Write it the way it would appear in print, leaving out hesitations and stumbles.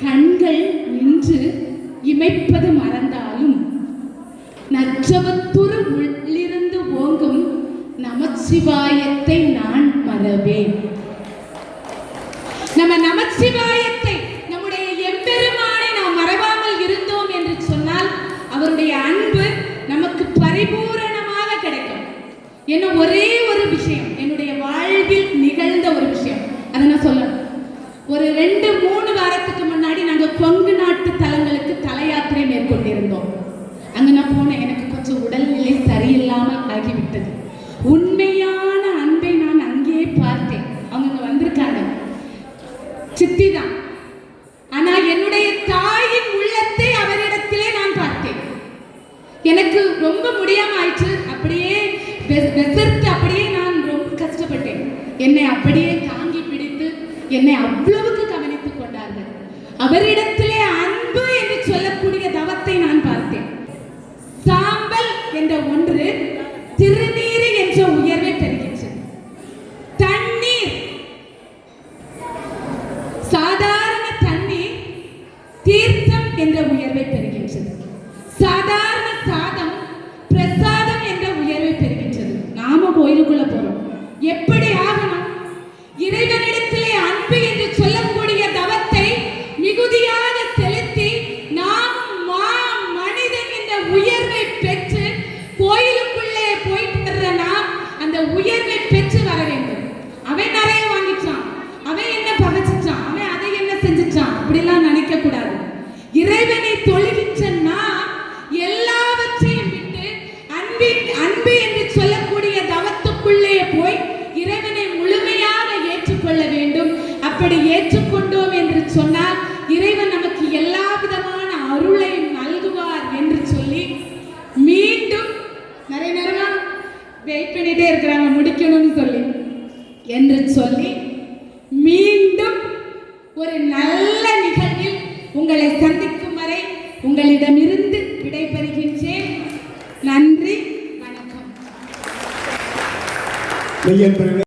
கண்கள் நின்று இமைப்பது மறந்தாலும் நற்றவத்துறு உள்ளிருந்து ஓங்கும் நமச்சிவாயத்தை நான் மறவேன். நம்ம நமச்சிவாயத்தை, நம்முடைய எம்பெருமானை நாம் மறவாமல் இருந்தோம் என்று சொன்னால் அவருடைய அன்பு நமக்கு பரிபூரணமாக கிடைக்கும். என்ன ஒரே ஒரு விஷயம், என்னுடைய வாழ்வில் நிகழ்ந்த ஒரு விஷயம், அதை நான் சொல்லணும். ஒரு 2-3 வாரத்துக்கு முன்னாடி நாங்கள் கொங்கு நாட்டு தலங்களுக்கு தல யாத்திரை மேற்கொண்டிருந்தோம். அங்க நான் போனேன். எனக்கு கொஞ்சம் உடல்நிலை சரியில்லாமல் ஆகிவிட்டது. உண்மையான அன்பை நான் அங்கேயே பார்த்தேன். அவங்க வந்திருக்காங்க, சித்தி தான். ஆனா என்னுடைய தாயின் உள்ளத்தை அவரிடத்திலே நான் பார்த்தேன். எனக்கு ரொம்ப முடியாம ஆயிடுச்சு. அப்படியே அப்படியே நான் ரொம்ப கஷ்டப்பட்டேன். என்னை அப்படியே தாங்கி பிடித்து என்னை அவ்வளவுக்கு கவனித்துக் கொண்டார்கள். அவரிடத்திலே அன்பு என்று சொல்லக்கூடிய தவத்தை நான் பார்த்தேன். சாம்பல் என்ற ஒன்று திருநீர் என்ற உயர்வை பெறுகின்றது. தண்ணீர், சாதாரண தண்ணீர் தீர்த்தம் என்ற உயர்வை பெறுகின்றது. சாதாரண சாதம் பிரசாதம் என்ற உயர்வை பெறுகின்றது. நாம கோயிலுக்குள்ள போறோம், எப்படி ஆகணும்? இறைவனிடத்திலே அன்பு என்று சொல்லக்கூடிய தவத்தை மிகுதியாக செலுத்தி நாம் மனிதன் என்ற உயர்வை பெற்று கோயிலுக்குள்ளே போயிட்டு வர்ற நாம் அந்த உயர்வை பெற்று வர வேண்டும். அவன் நிறைய வாங்கிச்சான், அவன் என்ன பகைச்சிச்சான், அவன் அதை என்ன செஞ்சிச்சான், அப்படிலாம் நினைக்க கூடாது. இறைவனை தொழுகிச்சன்னா எல்லாவற்றையும் விட்டு அன்பு என்று சொல்லக்கூடிய தவத்துக்குள்ளே போய் இறைவனை முழுமையாக ஏற்றுக்கொள்ள வேண்டும். அப்படி ஏற்றுக்கொண்டோம் என்று சொன்னால் இறைவன் நமக்கு எல்லா விதமான அருளையும் நல்குவார் என்று சொல்லி மீண்டும் நிறைய நேரமா வெயிட் பண்ணிட்டே இருக்கிறாங்க முடிக்கணும்னு சொல்லி என்று சொல்லி மீண்டும் ஒரு நல்ல நிகழ்வில் உங்களை சந்திக்கும் வரை உங்களிடமிருந்து விடைபெறுகின்றேன். நன்றி, வணக்கம்.